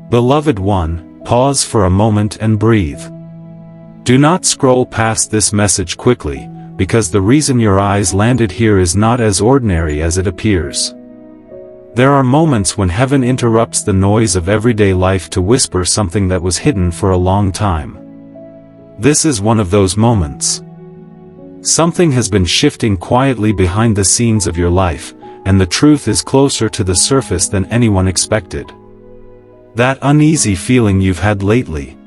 Beloved one, pause for a moment and breathe. Do not scroll past this message quickly, because the reason your eyes landed here is not as ordinary as it appears. There are moments when heaven interrupts the noise of everyday life to whisper something that was hidden for a long time. This is one of those moments. Something has been shifting quietly behind the scenes of your life, and the truth is closer to the surface than anyone expected. That uneasy feeling you've had lately.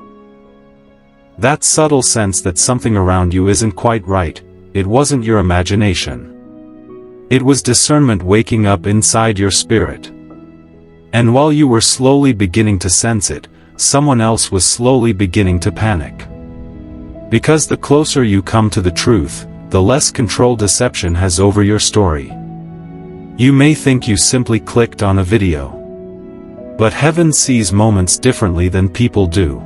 That subtle sense that something around you isn't quite right, it wasn't your imagination. It was discernment waking up inside your spirit. And while you were slowly beginning to sense it, someone else was slowly beginning to panic. Because the closer you come to the truth, the less control deception has over your story. You may think you simply clicked on a video. But heaven sees moments differently than people do.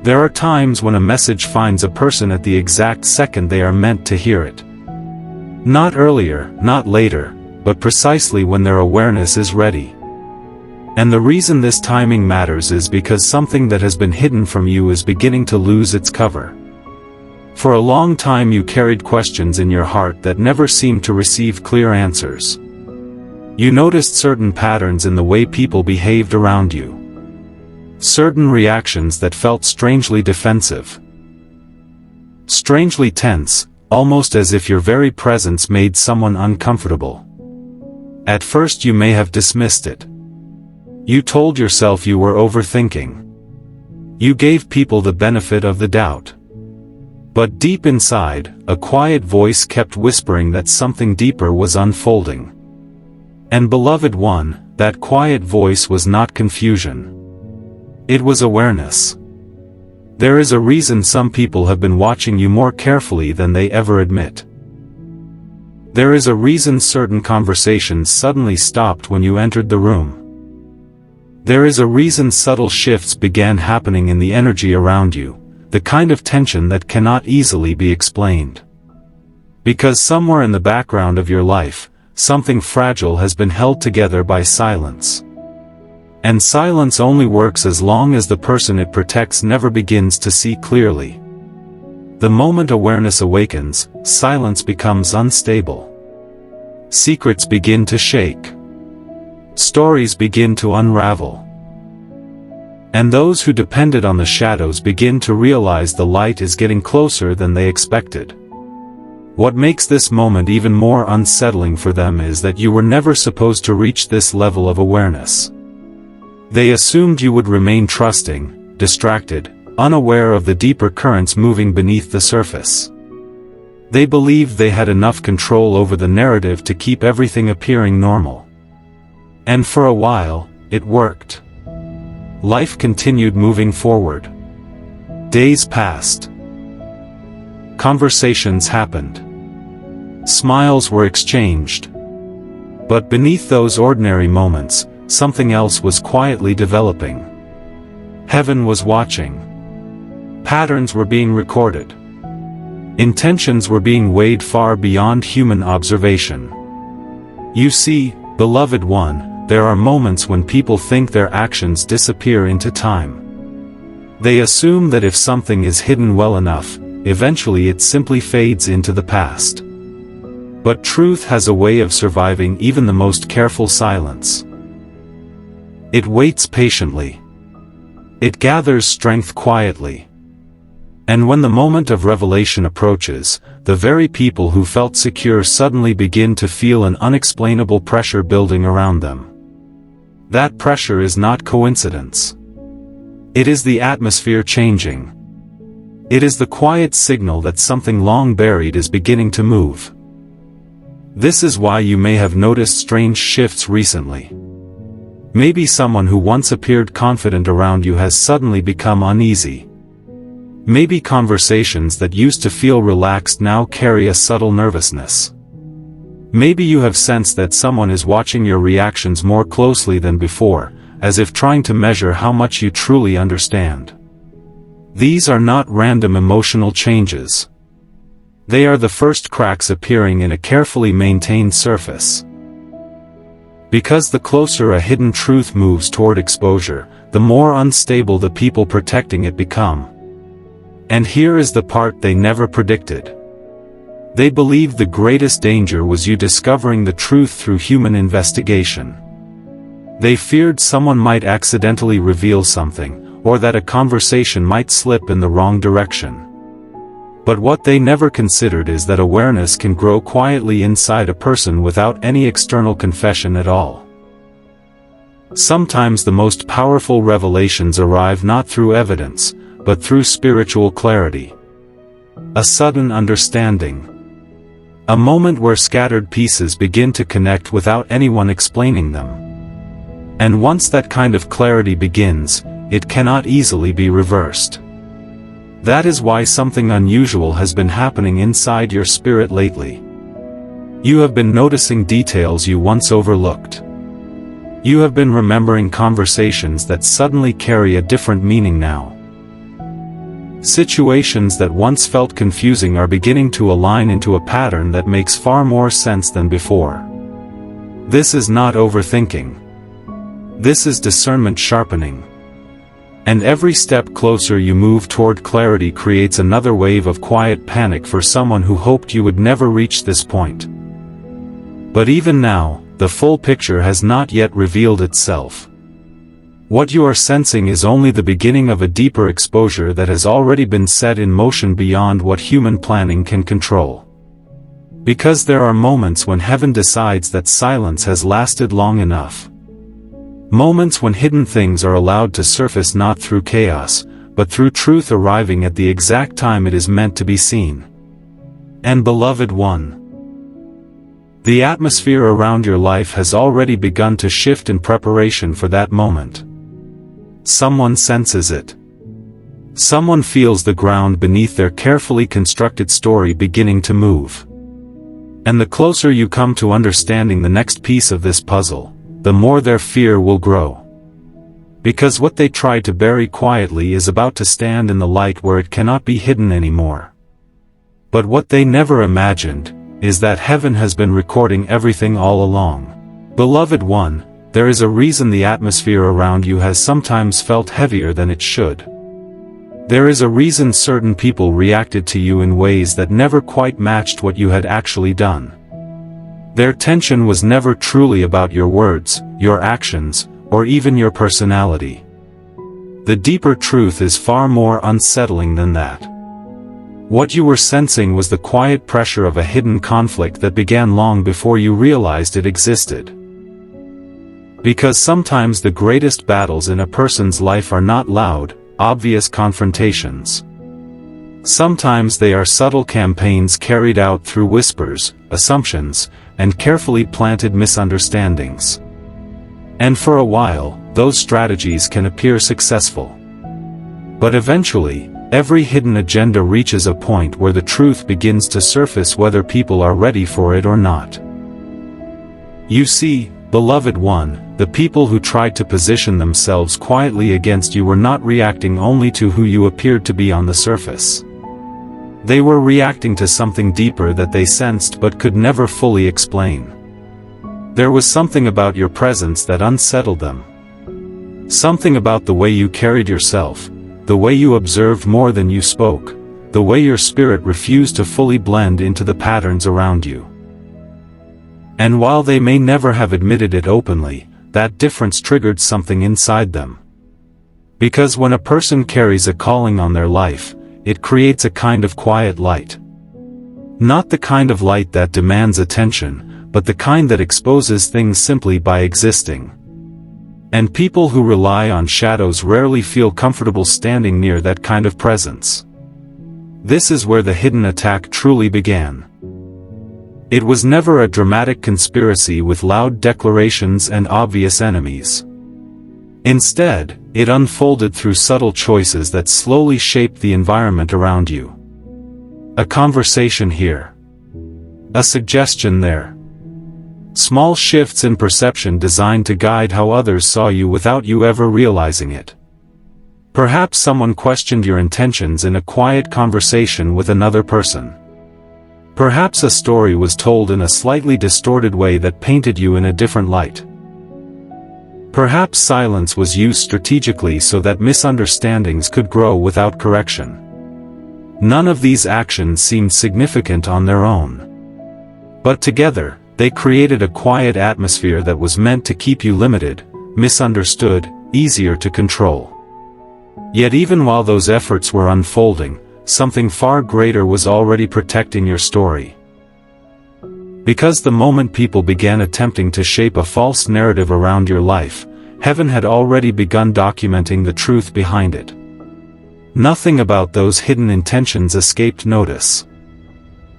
There are times when a message finds a person at the exact second they are meant to hear it. Not earlier, not later, but precisely when their awareness is ready. And the reason this timing matters is because something that has been hidden from you is beginning to lose its cover. For a long time you carried questions in your heart that never seemed to receive clear answers. You noticed certain patterns in the way people behaved around you. Certain reactions that felt strangely defensive. Strangely tense, almost as if your very presence made someone uncomfortable. At first you may have dismissed it. You told yourself you were overthinking. You gave people the benefit of the doubt. But deep inside, a quiet voice kept whispering that something deeper was unfolding. And beloved one, that quiet voice was not confusion. It was awareness. There is a reason some people have been watching you more carefully than they ever admit. There is a reason certain conversations suddenly stopped when you entered the room. There is a reason subtle shifts began happening in the energy around you, the kind of tension that cannot easily be explained. Because somewhere in the background of your life, something fragile has been held together by silence. And silence only works as long as the person it protects never begins to see clearly. The moment awareness awakens, silence becomes unstable. Secrets begin to shake. Stories begin to unravel. And those who depended on the shadows begin to realize the light is getting closer than they expected. What makes this moment even more unsettling for them is that you were never supposed to reach this level of awareness. They assumed you would remain trusting, distracted, unaware of the deeper currents moving beneath the surface. They believed they had enough control over the narrative to keep everything appearing normal. And for a while, it worked. Life continued moving forward. Days passed. Conversations happened. Smiles were exchanged. But beneath those ordinary moments, something else was quietly developing. Heaven was watching. Patterns were being recorded. Intentions were being weighed far beyond human observation. You see, beloved one, there are moments when people think their actions disappear into time. They assume that if something is hidden well enough, eventually it simply fades into the past. But truth has a way of surviving even the most careful silence. It waits patiently. It gathers strength quietly. And when the moment of revelation approaches, the very people who felt secure suddenly begin to feel an unexplainable pressure building around them. That pressure is not coincidence. It is the atmosphere changing. It is the quiet signal that something long buried is beginning to move. This is why you may have noticed strange shifts recently. Maybe someone who once appeared confident around you has suddenly become uneasy. Maybe conversations that used to feel relaxed now carry a subtle nervousness. Maybe you have sensed that someone is watching your reactions more closely than before, as if trying to measure how much you truly understand. These are not random emotional changes. They are the first cracks appearing in a carefully maintained surface. Because the closer a hidden truth moves toward exposure, the more unstable the people protecting it become. And here is the part they never predicted. They believed the greatest danger was you discovering the truth through human investigation. They feared someone might accidentally reveal something, or that a conversation might slip in the wrong direction. But what they never considered is that awareness can grow quietly inside a person without any external confession at all. Sometimes the most powerful revelations arrive not through evidence, but through spiritual clarity. A sudden understanding. A moment where scattered pieces begin to connect without anyone explaining them. And once that kind of clarity begins, it cannot easily be reversed. That is why something unusual has been happening inside your spirit lately. You have been noticing details you once overlooked. You have been remembering conversations that suddenly carry a different meaning now. Situations that once felt confusing are beginning to align into a pattern that makes far more sense than before. This is not overthinking. This is discernment sharpening. And every step closer you move toward clarity creates another wave of quiet panic for someone who hoped you would never reach this point. But even now, the full picture has not yet revealed itself. What you are sensing is only the beginning of a deeper exposure that has already been set in motion beyond what human planning can control. Because there are moments when heaven decides that silence has lasted long enough. Moments when hidden things are allowed to surface not through chaos, but through truth arriving at the exact time it is meant to be seen. And beloved one, the atmosphere around your life has already begun to shift in preparation for that moment. Someone senses it. Someone feels the ground beneath their carefully constructed story beginning to move. And the closer you come to understanding the next piece of this puzzle, the more their fear will grow. Because what they tried to bury quietly is about to stand in the light where it cannot be hidden anymore. But what they never imagined, is that heaven has been recording everything all along. Beloved one, there is a reason the atmosphere around you has sometimes felt heavier than it should. There is a reason certain people reacted to you in ways that never quite matched what you had actually done. Their tension was never truly about your words, your actions, or even your personality. The deeper truth is far more unsettling than that. What you were sensing was the quiet pressure of a hidden conflict that began long before you realized it existed. Because sometimes the greatest battles in a person's life are not loud, obvious confrontations. Sometimes they are subtle campaigns carried out through whispers, assumptions, and carefully planted misunderstandings. And for a while, those strategies can appear successful. But eventually, every hidden agenda reaches a point where the truth begins to surface whether people are ready for it or not. You see, beloved one, the people who tried to position themselves quietly against you were not reacting only to who you appeared to be on the surface. They were reacting to something deeper that they sensed but could never fully explain. There was something about your presence that unsettled them. Something about the way you carried yourself, the way you observed more than you spoke, the way your spirit refused to fully blend into the patterns around you. And while they may never have admitted it openly, that difference triggered something inside them. Because when a person carries a calling on their life, it creates a kind of quiet light. Not the kind of light that demands attention, but the kind that exposes things simply by existing. And people who rely on shadows rarely feel comfortable standing near that kind of presence. This is where the hidden attack truly began. It was never a dramatic conspiracy with loud declarations and obvious enemies. Instead, it unfolded through subtle choices that slowly shaped the environment around you. A conversation here. A suggestion there. Small shifts in perception designed to guide how others saw you without you ever realizing it. Perhaps someone questioned your intentions in a quiet conversation with another person. Perhaps a story was told in a slightly distorted way that painted you in a different light. Perhaps silence was used strategically so that misunderstandings could grow without correction. None of these actions seemed significant on their own. But together, they created a quiet atmosphere that was meant to keep you limited, misunderstood, easier to control. Yet even while those efforts were unfolding, something far greater was already protecting your story. Because the moment people began attempting to shape a false narrative around your life, heaven had already begun documenting the truth behind it. Nothing about those hidden intentions escaped notice.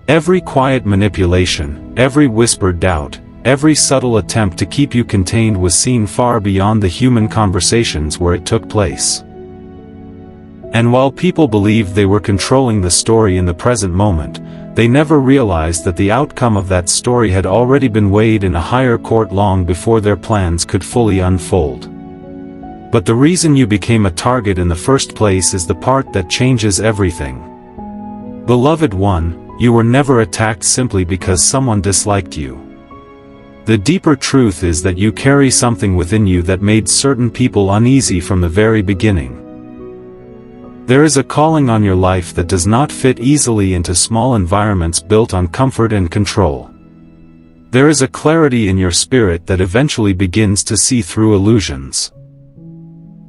Every quiet manipulation, every whispered doubt, every subtle attempt to keep you contained was seen far beyond the human conversations where it took place. And while people believed they were controlling the story in the present moment, they never realized that the outcome of that story had already been weighed in a higher court long before their plans could fully unfold. But the reason you became a target in the first place is the part that changes everything. Beloved one, you were never attacked simply because someone disliked you. The deeper truth is that you carry something within you that made certain people uneasy from the very beginning. There is a calling on your life that does not fit easily into small environments built on comfort and control. There is a clarity in your spirit that eventually begins to see through illusions.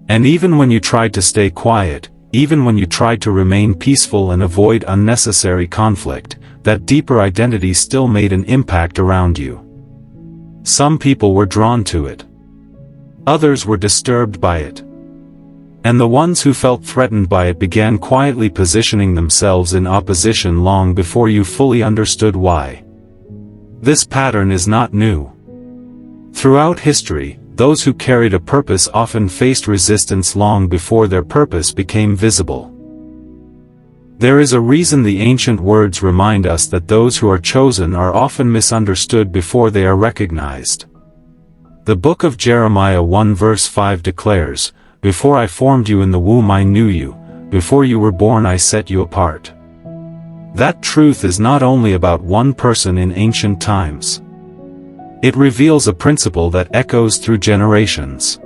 And even when you tried to stay quiet, even when you tried to remain peaceful and avoid unnecessary conflict, that deeper identity still made an impact around you. Some people were drawn to it. Others were disturbed by it. And the ones who felt threatened by it began quietly positioning themselves in opposition long before you fully understood why. This pattern is not new. Throughout history, those who carried a purpose often faced resistance long before their purpose became visible. There is a reason the ancient words remind us that those who are chosen are often misunderstood before they are recognized. The book of Jeremiah 1 verse 5 declares, "Before I formed you in the womb I knew you, before you were born I set you apart." That truth is not only about one person in ancient times. It reveals a principle that echoes through generations.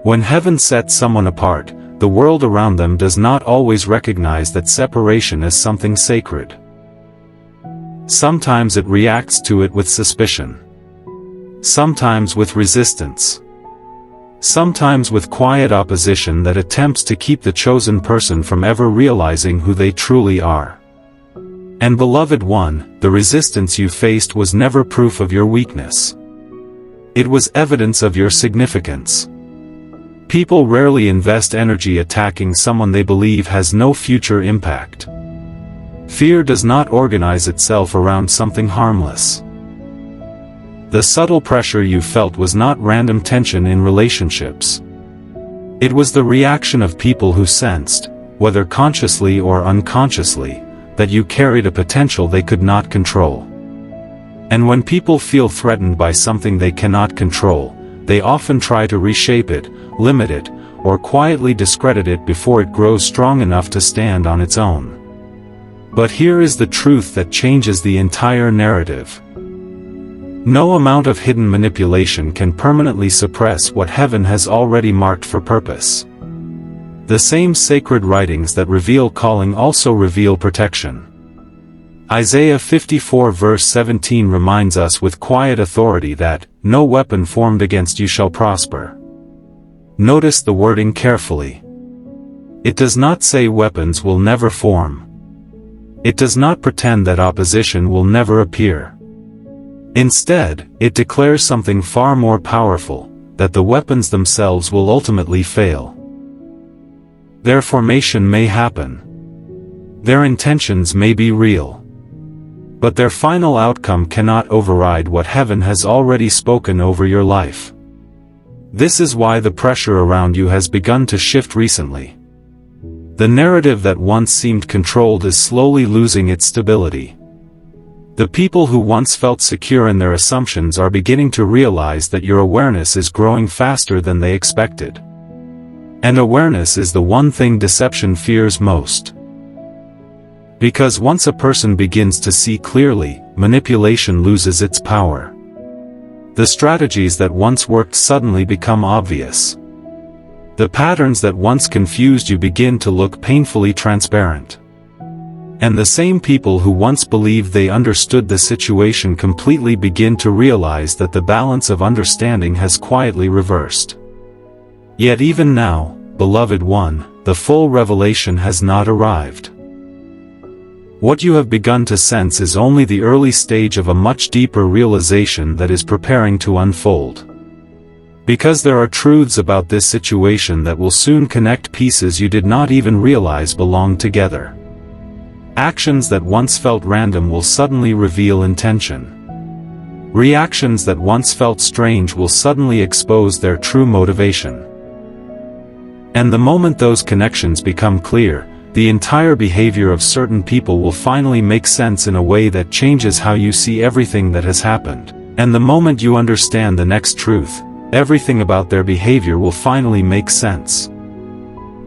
When heaven sets someone apart, the world around them does not always recognize that separation as something sacred. Sometimes it reacts to it with suspicion. Sometimes with resistance. Sometimes with quiet opposition that attempts to keep the chosen person from ever realizing who they truly are. And beloved one, the resistance you faced was never proof of your weakness. It was evidence of your significance. People rarely invest energy attacking someone they believe has no future impact. Fear does not organize itself around something harmless. The subtle pressure you felt was not random tension in relationships. It was the reaction of people who sensed, whether consciously or unconsciously, that you carried a potential they could not control. And when people feel threatened by something they cannot control, they often try to reshape it, limit it, or quietly discredit it before it grows strong enough to stand on its own. But here is the truth that changes the entire narrative. No amount of hidden manipulation can permanently suppress what heaven has already marked for purpose. The same sacred writings that reveal calling also reveal protection. Isaiah 54 verse 17 reminds us with quiet authority that, "No weapon formed against you shall prosper." Notice the wording carefully. It does not say weapons will never form. It does not pretend that opposition will never appear. Instead, it declares something far more powerful, that the weapons themselves will ultimately fail. Their formation may happen. Their intentions may be real. But their final outcome cannot override what heaven has already spoken over your life. This is why the pressure around you has begun to shift recently. The narrative that once seemed controlled is slowly losing its stability. The people who once felt secure in their assumptions are beginning to realize that your awareness is growing faster than they expected. And awareness is the one thing deception fears most. Because once a person begins to see clearly, manipulation loses its power. The strategies that once worked suddenly become obvious. The patterns that once confused you begin to look painfully transparent. And the same people who once believed they understood the situation completely begin to realize that the balance of understanding has quietly reversed. Yet even now, beloved one, the full revelation has not arrived. What you have begun to sense is only the early stage of a much deeper realization that is preparing to unfold. Because there are truths about this situation that will soon connect pieces you did not even realize belonged together. Actions that once felt random will suddenly reveal intention. Reactions that once felt strange will suddenly expose their true motivation. And the moment those connections become clear, the entire behavior of certain people will finally make sense in a way that changes how you see everything that has happened. And the moment you understand the next truth, everything about their behavior will finally make sense.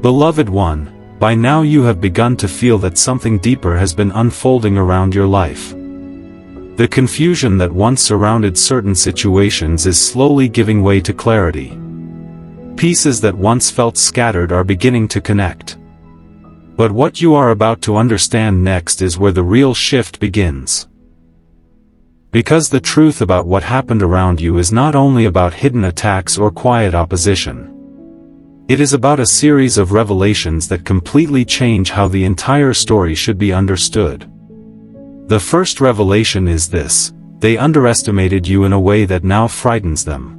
Beloved one, by now you have begun to feel that something deeper has been unfolding around your life. The confusion that once surrounded certain situations is slowly giving way to clarity. Pieces that once felt scattered are beginning to connect. But what you are about to understand next is where the real shift begins. Because the truth about what happened around you is not only about hidden attacks or quiet opposition. It is about a series of revelations that completely change how the entire story should be understood. The first revelation is this: they underestimated you in a way that now frightens them.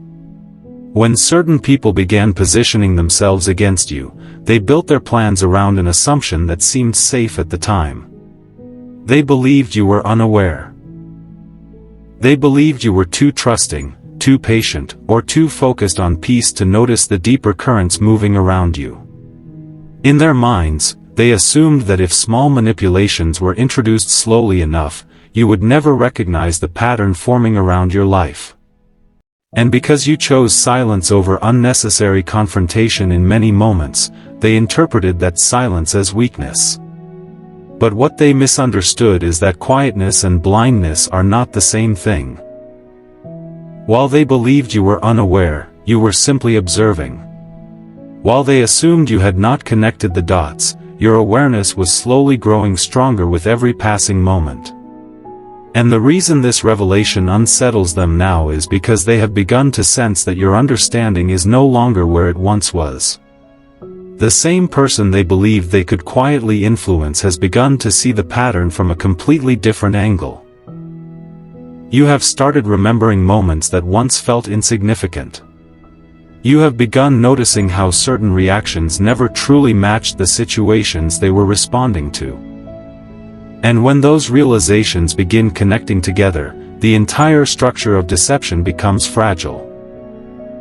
When certain people began positioning themselves against you, they built their plans around an assumption that seemed safe at the time. They believed you were unaware. They believed you were too trusting, too patient, or too focused on peace to notice the deeper currents moving around you. In their minds, they assumed that if small manipulations were introduced slowly enough, you would never recognize the pattern forming around your life. And because you chose silence over unnecessary confrontation in many moments, they interpreted that silence as weakness. But what they misunderstood is that quietness and blindness are not the same thing. While they believed you were unaware, you were simply observing. While they assumed you had not connected the dots, your awareness was slowly growing stronger with every passing moment. And the reason this revelation unsettles them now is because they have begun to sense that your understanding is no longer where it once was. The same person they believed they could quietly influence has begun to see the pattern from a completely different angle. You have started remembering moments that once felt insignificant. You have begun noticing how certain reactions never truly matched the situations they were responding to. And when those realizations begin connecting together, the entire structure of deception becomes fragile.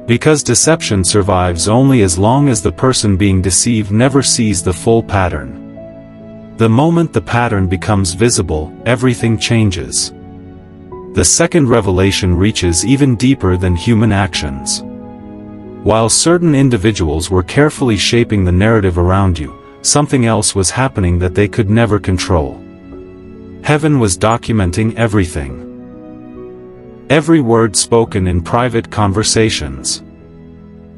Because deception survives only as long as the person being deceived never sees the full pattern. The moment the pattern becomes visible, everything changes. The second revelation reaches even deeper than human actions. While certain individuals were carefully shaping the narrative around you, something else was happening that they could never control. Heaven was documenting everything. Every word spoken in private conversations.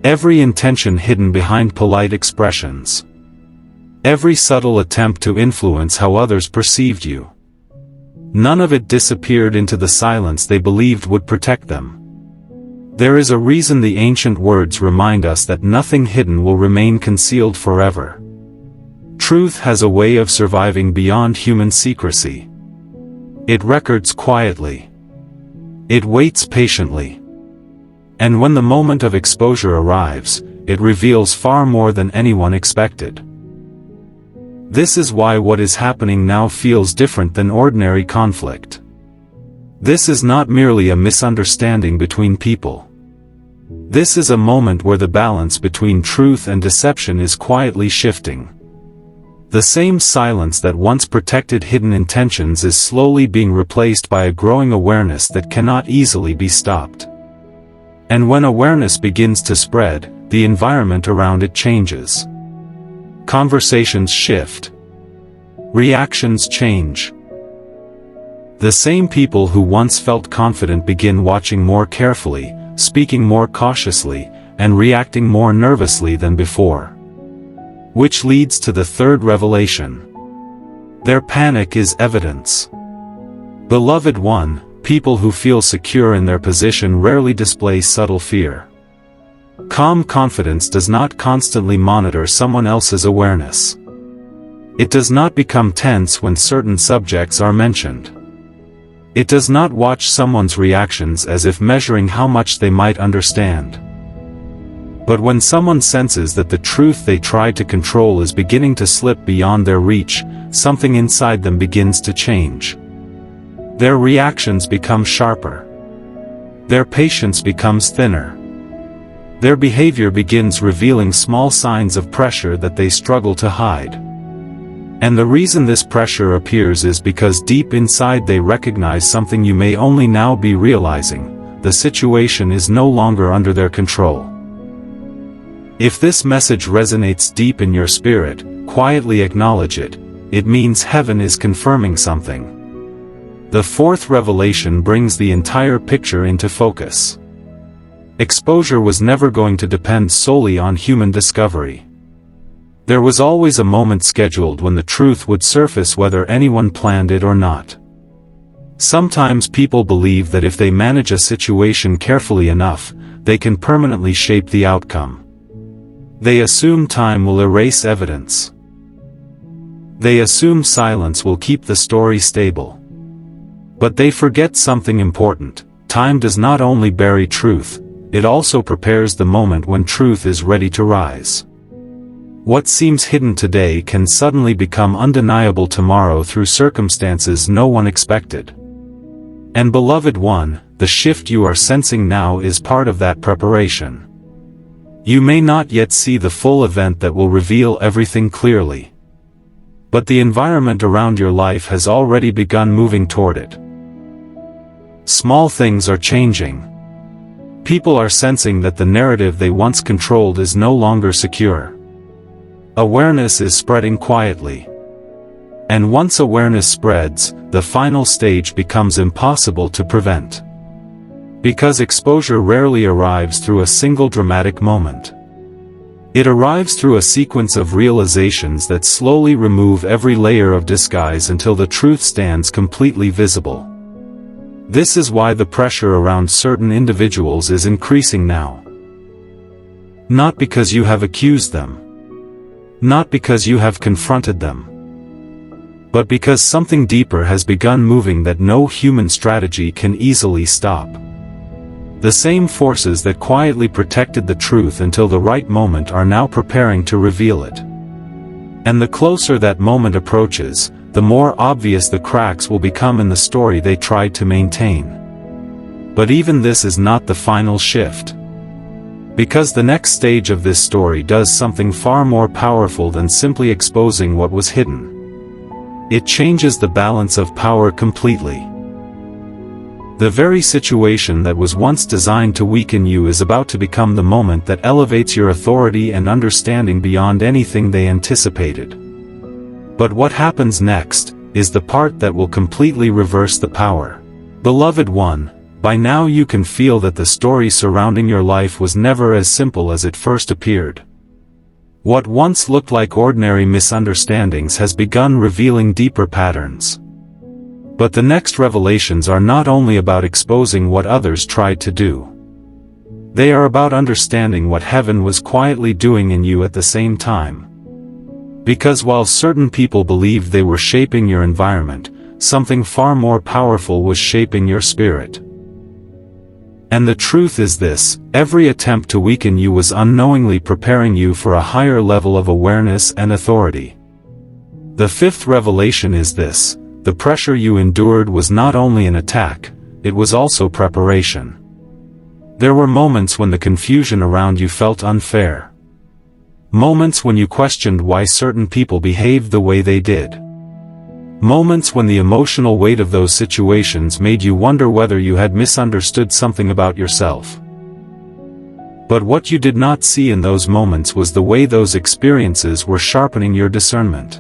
Every intention hidden behind polite expressions. Every subtle attempt to influence how others perceived you. None of it disappeared into the silence they believed would protect them. There is a reason the ancient words remind us that nothing hidden will remain concealed forever. Truth has a way of surviving beyond human secrecy. It records quietly. It waits patiently. And when the moment of exposure arrives, it reveals far more than anyone expected. This is why what is happening now feels different than ordinary conflict. This is not merely a misunderstanding between people. This is a moment where the balance between truth and deception is quietly shifting. The same silence that once protected hidden intentions is slowly being replaced by a growing awareness that cannot easily be stopped. And when awareness begins to spread, the environment around it changes. Conversations shift. Reactions change. The same people who once felt confident begin watching more carefully, speaking more cautiously, and reacting more nervously than before. Which leads to the third revelation. Their panic is evidence. Beloved one, people who feel secure in their position rarely display subtle fear. Calm confidence does not constantly monitor someone else's awareness. It does not become tense when certain subjects are mentioned. It does not watch someone's reactions as if measuring how much they might understand. But when someone senses that the truth they tried to control is beginning to slip beyond their reach, something inside them begins to change. Their reactions become sharper. Their patience becomes thinner. Their behavior begins revealing small signs of pressure that they struggle to hide. And the reason this pressure appears is because deep inside they recognize something you may only now be realizing: the situation is no longer under their control. If this message resonates deep in your spirit, quietly acknowledge it. It means heaven is confirming something. The fourth revelation brings the entire picture into focus. Exposure was never going to depend solely on human discovery. There was always a moment scheduled when the truth would surface whether anyone planned it or not. Sometimes people believe that if they manage a situation carefully enough, they can permanently shape the outcome. They assume time will erase evidence. They assume silence will keep the story stable. But they forget something important: time does not only bury truth, it also prepares the moment when truth is ready to rise. What seems hidden today can suddenly become undeniable tomorrow through circumstances no one expected. And beloved one, the shift you are sensing now is part of that preparation. You may not yet see the full event that will reveal everything clearly. But the environment around your life has already begun moving toward it. Small things are changing. People are sensing that the narrative they once controlled is no longer secure. Awareness is spreading quietly. And once awareness spreads, the final stage becomes impossible to prevent. Because exposure rarely arrives through a single dramatic moment. It arrives through a sequence of realizations that slowly remove every layer of disguise until the truth stands completely visible. This is why the pressure around certain individuals is increasing now. Not because you have accused them. Not because you have confronted them. But because something deeper has begun moving that no human strategy can easily stop. The same forces that quietly protected the truth until the right moment are now preparing to reveal it. And the closer that moment approaches, the more obvious the cracks will become in the story they tried to maintain. But even this is not the final shift. Because the next stage of this story does something far more powerful than simply exposing what was hidden. It changes the balance of power completely. The very situation that was once designed to weaken you is about to become the moment that elevates your authority and understanding beyond anything they anticipated. But what happens next is the part that will completely reverse the power. Beloved one, by now you can feel that the story surrounding your life was never as simple as it first appeared. What once looked like ordinary misunderstandings has begun revealing deeper patterns. But the next revelations are not only about exposing what others tried to do. They are about understanding what heaven was quietly doing in you at the same time. Because while certain people believed they were shaping your environment, something far more powerful was shaping your spirit. And the truth is this: every attempt to weaken you was unknowingly preparing you for a higher level of awareness and authority. The fifth revelation is this: the pressure you endured was not only an attack, it was also preparation. There were moments when the confusion around you felt unfair. Moments when you questioned why certain people behaved the way they did. Moments when the emotional weight of those situations made you wonder whether you had misunderstood something about yourself. But what you did not see in those moments was the way those experiences were sharpening your discernment.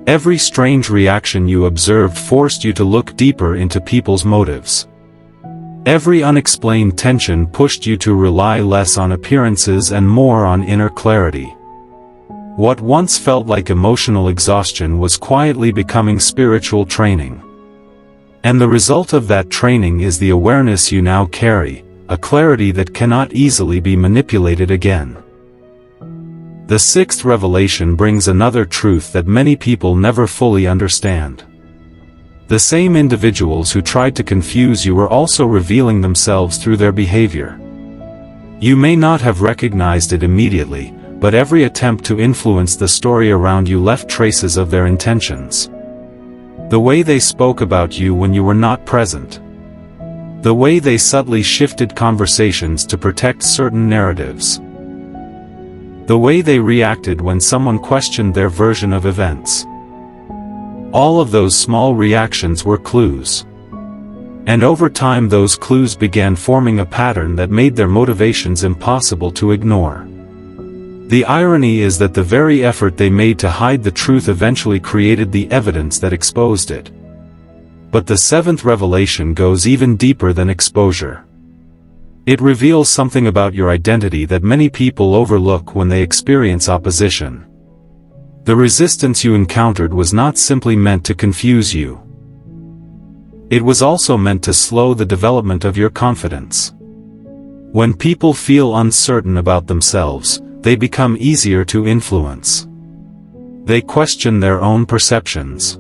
Every strange reaction you observed forced you to look deeper into people's motives. Every unexplained tension pushed you to rely less on appearances and more on inner clarity. What once felt like emotional exhaustion was quietly becoming spiritual training. And the result of that training is the awareness you now carry, a clarity that cannot easily be manipulated again. The sixth revelation brings another truth that many people never fully understand. The same individuals who tried to confuse you were also revealing themselves through their behavior. You may not have recognized it immediately, but every attempt to influence the story around you left traces of their intentions. The way they spoke about you when you were not present. The way they subtly shifted conversations to protect certain narratives. The way they reacted when someone questioned their version of events. All of those small reactions were clues. And over time those clues began forming a pattern that made their motivations impossible to ignore. The irony is that the very effort they made to hide the truth eventually created the evidence that exposed it. But the seventh revelation goes even deeper than exposure. It reveals something about your identity that many people overlook when they experience opposition. The resistance you encountered was not simply meant to confuse you. It was also meant to slow the development of your confidence. When people feel uncertain about themselves, they become easier to influence. They question their own perceptions.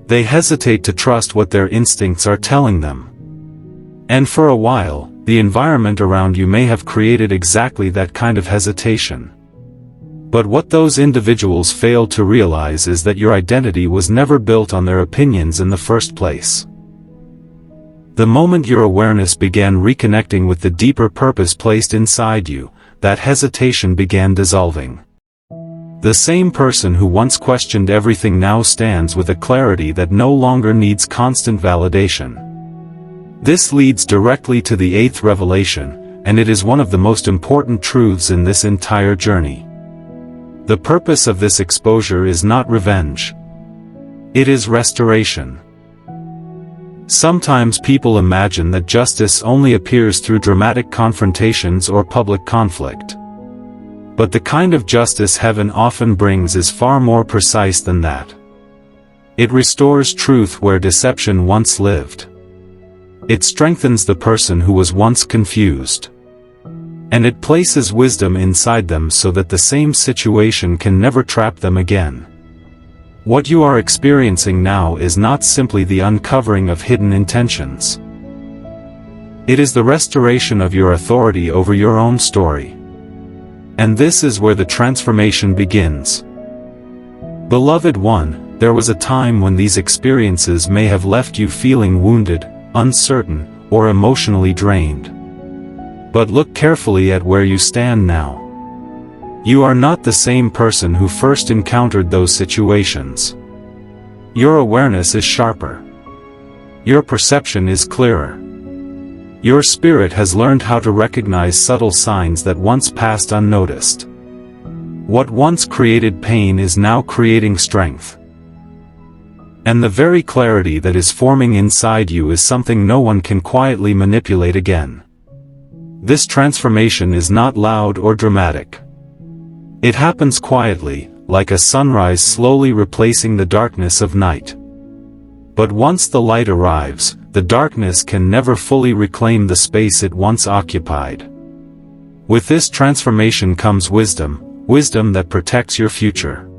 They hesitate to trust what their instincts are telling them. And for a while, the environment around you may have created exactly that kind of hesitation. But what those individuals failed to realize is that your identity was never built on their opinions in the first place. The moment your awareness began reconnecting with the deeper purpose placed inside you, that hesitation began dissolving. The same person who once questioned everything now stands with a clarity that no longer needs constant validation. This leads directly to the eighth revelation, and it is one of the most important truths in this entire journey. The purpose of this exposure is not revenge. It is restoration. Sometimes people imagine that justice only appears through dramatic confrontations or public conflict. But the kind of justice heaven often brings is far more precise than that. It restores truth where deception once lived. It strengthens the person who was once confused. And it places wisdom inside them so that the same situation can never trap them again. What you are experiencing now is not simply the uncovering of hidden intentions. It is the restoration of your authority over your own story. And this is where the transformation begins. Beloved one, there was a time when these experiences may have left you feeling wounded, uncertain, or emotionally drained. But look carefully at where you stand now. You are not the same person who first encountered those situations. Your awareness is sharper. Your perception is clearer. Your spirit has learned how to recognize subtle signs that once passed unnoticed. What once created pain is now creating strength. And the very clarity that is forming inside you is something no one can quietly manipulate again. This transformation is not loud or dramatic. It happens quietly, like a sunrise slowly replacing the darkness of night. But once the light arrives, the darkness can never fully reclaim the space it once occupied. With this transformation comes wisdom, wisdom that protects your future.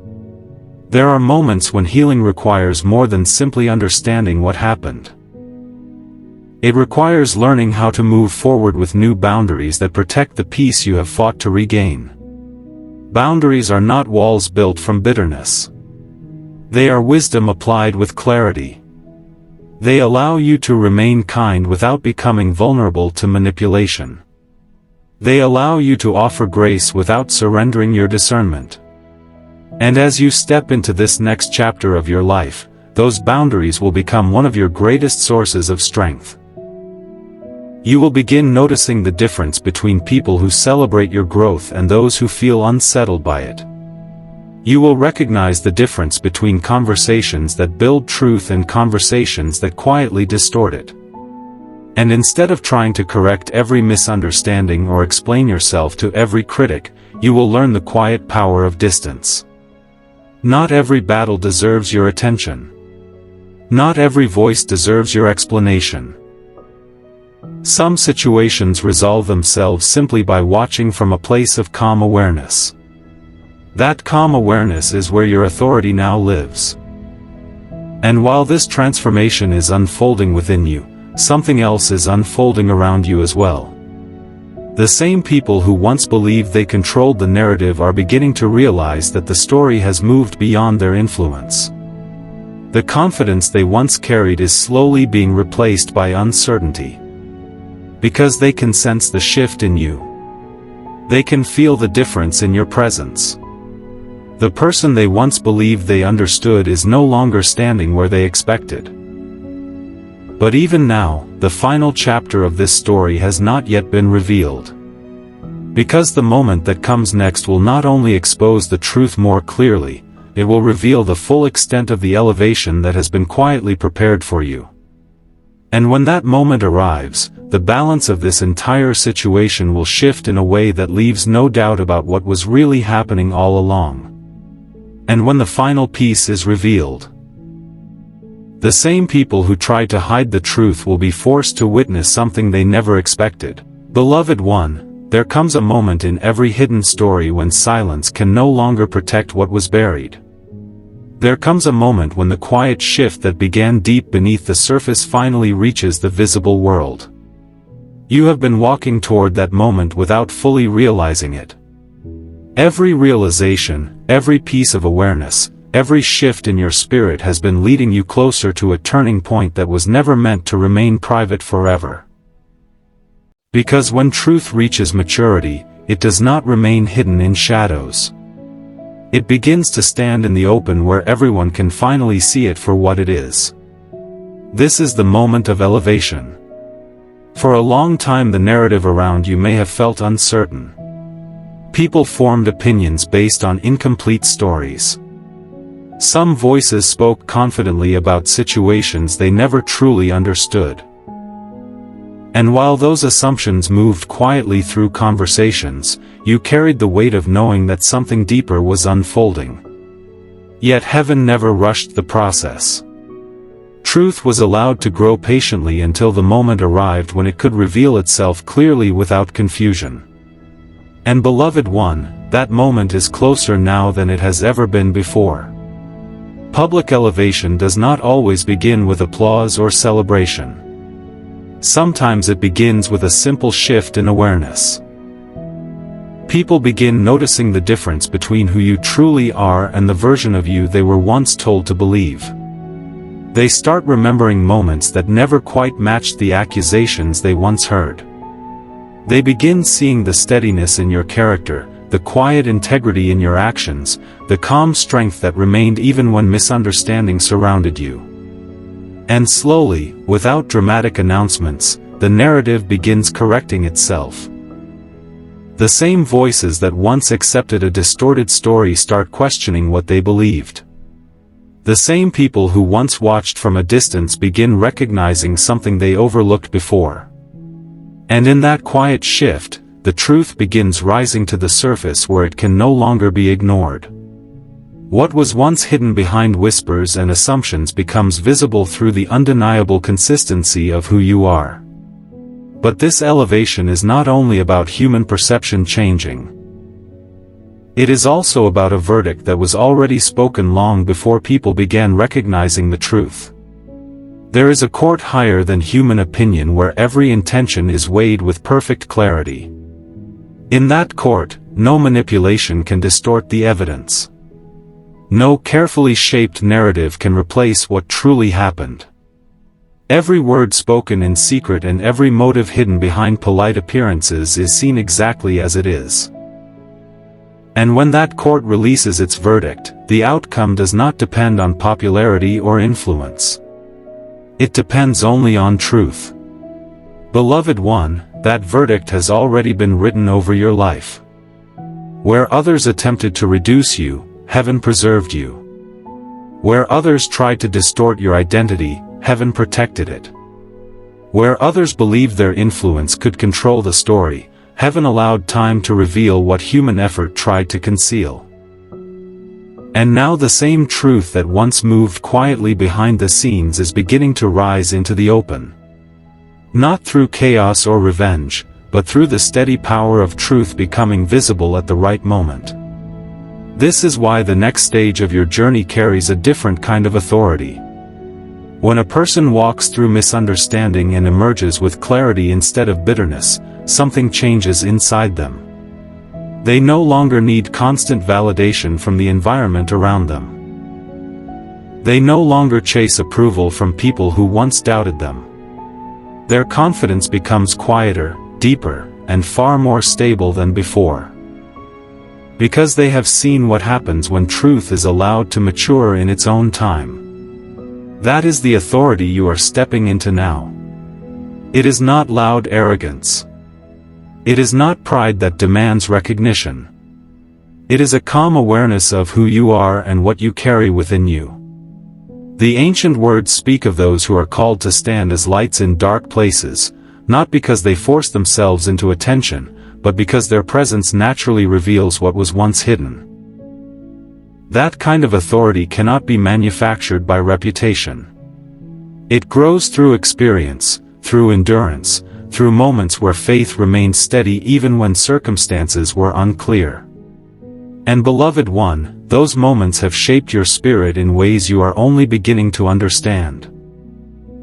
There are moments when healing requires more than simply understanding what happened. It requires learning how to move forward with new boundaries that protect the peace you have fought to regain. Boundaries are not walls built from bitterness. They are wisdom applied with clarity. They allow you to remain kind without becoming vulnerable to manipulation. They allow you to offer grace without surrendering your discernment. And as you step into this next chapter of your life, those boundaries will become one of your greatest sources of strength. You will begin noticing the difference between people who celebrate your growth and those who feel unsettled by it. You will recognize the difference between conversations that build truth and conversations that quietly distort it. And instead of trying to correct every misunderstanding or explain yourself to every critic, you will learn the quiet power of distance. Not every battle deserves your attention. Not every voice deserves your explanation. Some situations resolve themselves simply by watching from a place of calm awareness. That calm awareness is where your authority now lives. And while this transformation is unfolding within you, something else is unfolding around you as well. The same people who once believed they controlled the narrative are beginning to realize that the story has moved beyond their influence. The confidence they once carried is slowly being replaced by uncertainty. Because they can sense the shift in you. They can feel the difference in your presence. The person they once believed they understood is no longer standing where they expected. But even now, the final chapter of this story has not yet been revealed. Because the moment that comes next will not only expose the truth more clearly, it will reveal the full extent of the elevation that has been quietly prepared for you. And when that moment arrives, the balance of this entire situation will shift in a way that leaves no doubt about what was really happening all along. And when the final piece is revealed, the same people who tried to hide the truth will be forced to witness something they never expected. Beloved one, there comes a moment in every hidden story when silence can no longer protect what was buried. There comes a moment when the quiet shift that began deep beneath the surface finally reaches the visible world. You have been walking toward that moment without fully realizing it. Every realization, every piece of awareness, every shift in your spirit has been leading you closer to a turning point that was never meant to remain private forever. Because when truth reaches maturity, it does not remain hidden in shadows. It begins to stand in the open where everyone can finally see it for what it is. This is the moment of elevation. For a long time the narrative around you may have felt uncertain. People formed opinions based on incomplete stories. Some voices spoke confidently about situations they never truly understood. And while those assumptions moved quietly through conversations, you carried the weight of knowing that something deeper was unfolding. Yet heaven never rushed the process. Truth was allowed to grow patiently until the moment arrived when it could reveal itself clearly without confusion. And beloved one, that moment is closer now than it has ever been before. Public elevation does not always begin with applause or celebration. Sometimes it begins with a simple shift in awareness. People begin noticing the difference between who you truly are and the version of you they were once told to believe. They start remembering moments that never quite matched the accusations they once heard. They begin seeing the steadiness in your character, the quiet integrity in your actions, the calm strength that remained even when misunderstanding surrounded you. And slowly, without dramatic announcements, the narrative begins correcting itself. The same voices that once accepted a distorted story start questioning what they believed. The same people who once watched from a distance begin recognizing something they overlooked before. And in that quiet shift, the truth begins rising to the surface where it can no longer be ignored. What was once hidden behind whispers and assumptions becomes visible through the undeniable consistency of who you are. But this elevation is not only about human perception changing. It is also about a verdict that was already spoken long before people began recognizing the truth. There is a court higher than human opinion where every intention is weighed with perfect clarity. In that court, no manipulation can distort the evidence. No carefully shaped narrative can replace what truly happened. Every word spoken in secret and every motive hidden behind polite appearances is seen exactly as it is. And when that court releases its verdict, the outcome does not depend on popularity or influence. It depends only on truth. Beloved one, that verdict has already been written over your life. Where others attempted to reduce you, heaven preserved you. Where others tried to distort your identity, heaven protected it. Where others believed their influence could control the story, heaven allowed time to reveal what human effort tried to conceal. And now the same truth that once moved quietly behind the scenes is beginning to rise into the open. Not through chaos or revenge, but through the steady power of truth becoming visible at the right moment. This is why the next stage of your journey carries a different kind of authority. When a person walks through misunderstanding and emerges with clarity instead of bitterness, something changes inside them. They no longer need constant validation from the environment around them. They no longer chase approval from people who once doubted them. Their confidence becomes quieter, deeper, and far more stable than before. Because they have seen what happens when truth is allowed to mature in its own time. That is the authority you are stepping into now. It is not loud arrogance. It is not pride that demands recognition. It is a calm awareness of who you are and what you carry within you. The ancient words speak of those who are called to stand as lights in dark places, not because they force themselves into attention, but because their presence naturally reveals what was once hidden. That kind of authority cannot be manufactured by reputation. It grows through experience, through endurance, through moments where faith remained steady even when circumstances were unclear. And beloved one, those moments have shaped your spirit in ways you are only beginning to understand.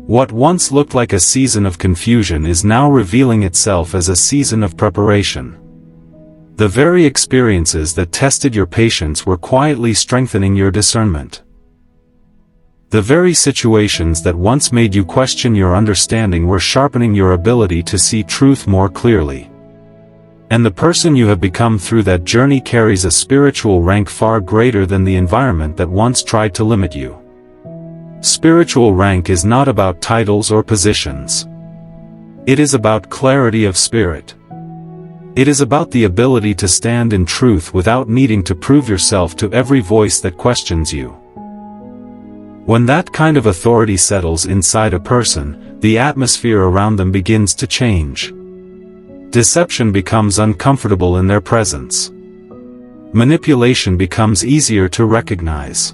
What once looked like a season of confusion is now revealing itself as a season of preparation. The very experiences that tested your patience were quietly strengthening your discernment. The very situations that once made you question your understanding were sharpening your ability to see truth more clearly. And the person you have become through that journey carries a spiritual rank far greater than the environment that once tried to limit you. Spiritual rank is not about titles or positions. It is about clarity of spirit. It is about the ability to stand in truth without needing to prove yourself to every voice that questions you. When that kind of authority settles inside a person, the atmosphere around them begins to change. Deception becomes uncomfortable in their presence. Manipulation becomes easier to recognize.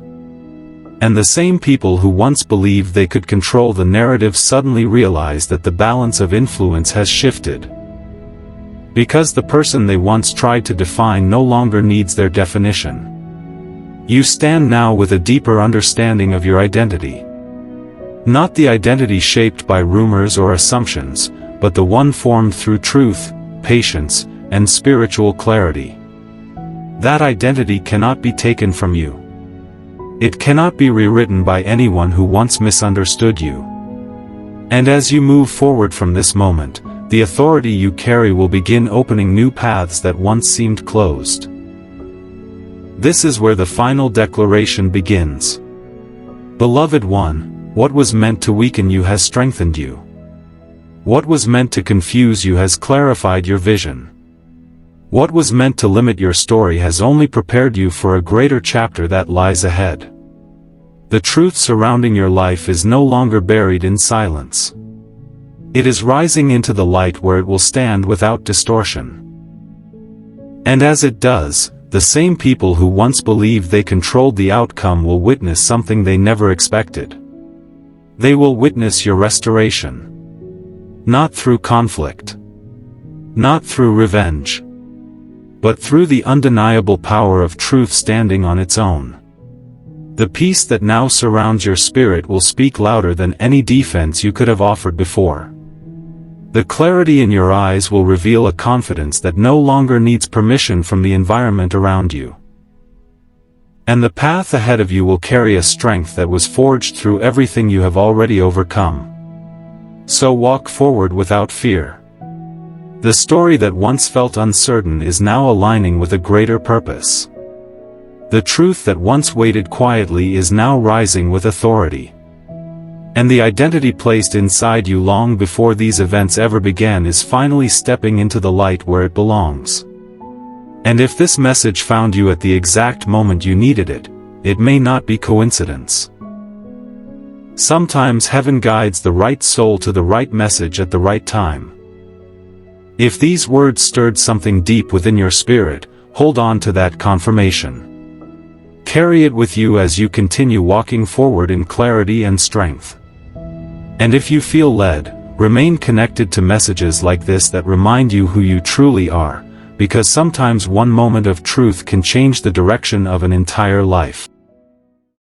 And the same people who once believed they could control the narrative suddenly realize that the balance of influence has shifted. Because the person they once tried to define no longer needs their definition. You stand now with a deeper understanding of your identity. Not the identity shaped by rumors or assumptions, but the one formed through truth, patience, and spiritual clarity. That identity cannot be taken from you. It cannot be rewritten by anyone who once misunderstood you. And as you move forward from this moment, the authority you carry will begin opening new paths that once seemed closed. This is where the final declaration begins. Beloved one, what was meant to weaken you has strengthened you. What was meant to confuse you has clarified your vision. What was meant to limit your story has only prepared you for a greater chapter that lies ahead. The truth surrounding your life is no longer buried in silence. It is rising into the light where it will stand without distortion. And as it does, the same people who once believed they controlled the outcome will witness something they never expected. They will witness your restoration. Not through conflict. Not through revenge. But through the undeniable power of truth standing on its own. The peace that now surrounds your spirit will speak louder than any defense you could have offered before. The clarity in your eyes will reveal a confidence that no longer needs permission from the environment around you. And the path ahead of you will carry a strength that was forged through everything you have already overcome. So walk forward without fear. The story that once felt uncertain is now aligning with a greater purpose. The truth that once waited quietly is now rising with authority. And the identity placed inside you long before these events ever began is finally stepping into the light where it belongs. And if this message found you at the exact moment you needed it, it may not be coincidence. Sometimes heaven guides the right soul to the right message at the right time. If these words stirred something deep within your spirit, hold on to that confirmation. Carry it with you as you continue walking forward in clarity and strength. And if you feel led, remain connected to messages like this that remind you who you truly are, because sometimes one moment of truth can change the direction of an entire life.